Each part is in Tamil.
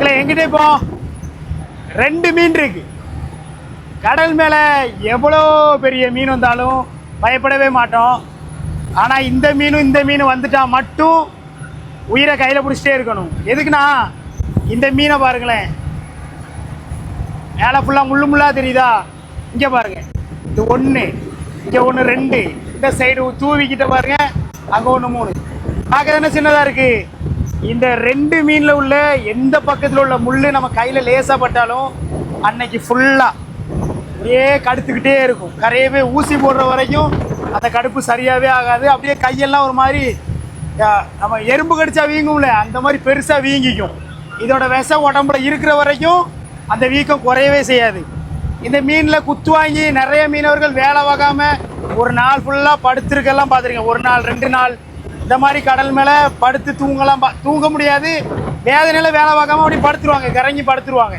மக்களே எங்கிட்ட இப்போ 2 மீன் இருக்கு. கடல் மேலே எவ்வளோ பெரிய மீன் வந்தாலும் பயப்படவே மாட்டோம். ஆனால் இந்த மீன் வந்துட்டா மட்டும் உயிரை கையில் பிடிச்சிட்டே இருக்கணும். எதுக்குன்னா இந்த மீனை பாருங்களேன், மேலே ஃபுல்லாக முள்ளாக தெரியுதா? இங்கே பாருங்கள், இது 1, இங்கே 1, 2, இந்த சைடு தூவிக்கிட்ட பாருங்க, அங்கே 1, 3. பார்க்க தானே சின்னதாக இருக்குது. இந்த 2 மீனில் உள்ள எந்த பக்கத்தில் உள்ள முள் நம்ம கையில் லேசாக பட்டாலும் அன்னைக்கு ஃபுல்லாக அப்படியே கடுத்துக்கிட்டே இருக்கும். கரையவே ஊசி போடுற வரைக்கும் அந்த கடுப்பு சரியாகவே ஆகாது. அப்படியே கையெல்லாம் ஒரு மாதிரி நம்ம எறும்பு கடிச்சா வீங்கும்ல, அந்த மாதிரி பெருசாக வீங்கிக்கும். இதோட விஷம் உடம்புல இருக்கிற வரைக்கும் அந்த வீக்கம் குறையவே செய்யாது. இந்த மீனில் குத்து வாங்கி நிறைய மீனவர்கள் வேலை வாங்காமல் ஒரு நாள் ஃபுல்லாக படுத்துருக்கெல்லாம் பார்த்துருக்கேன். 1 நாள் 2 நாள் இந்த மாதிரி கடல் மேலே படுத்து தூங்க முடியாது. வேதனையில் வேலை பார்க்காம அப்படி படுத்துருவாங்க, கறங்கி படுத்துருவாங்க.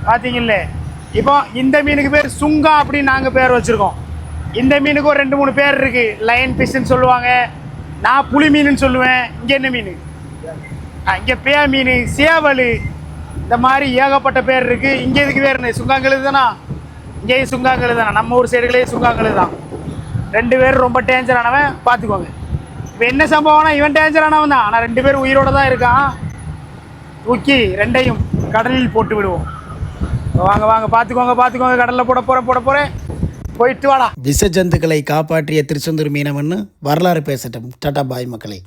பார்த்தீங்கல்ல, இப்போ இந்த மீனுக்கு பேர் சுங்கா அப்படின்னு நாங்கள் பேர் வச்சுருக்கோம். இந்த மீனுக்கு ஒரு 2-3 பேர் இருக்குது. லைன் ஃபிஷ்ன்னு சொல்லுவாங்க, நான் புளி மீனுன்னு சொல்லுவேன். இங்கே என்ன மீன்? இங்கே பே மீன், சேவல், இந்த மாதிரி ஏகப்பட்ட பேர் இருக்குது. இங்கே இதுக்கு பேர் என்ன? சுங்காங்கழுது தானா? இங்கேயும் சுங்காங்கழுது தானே, நம்ம ஊர் சைடுகளே சுங்காங்கழுது தான். 2 பேர் ரொம்ப டேஞ்சரானவன், பார்த்துக்கோங்க. இப்போ என்ன சம்பவம்னா இவன் டேஞ்சரானவன் தான், ஆனால் 2 பேர் உயிரோடு தான் இருக்கான். தூக்கி 2ஐயும் கடலில் போட்டு விடுவோம். வாங்க வாங்க, பார்த்துக்கோங்க. கடலில் போட போகிறேன், போயிட்டு வாடா. விஷ ஜந்துக்களை காப்பாற்றிய திருச்செந்தூர் மீனவன்னு வரலாறு பேசட்டும். டாடா பாய் மக்களே.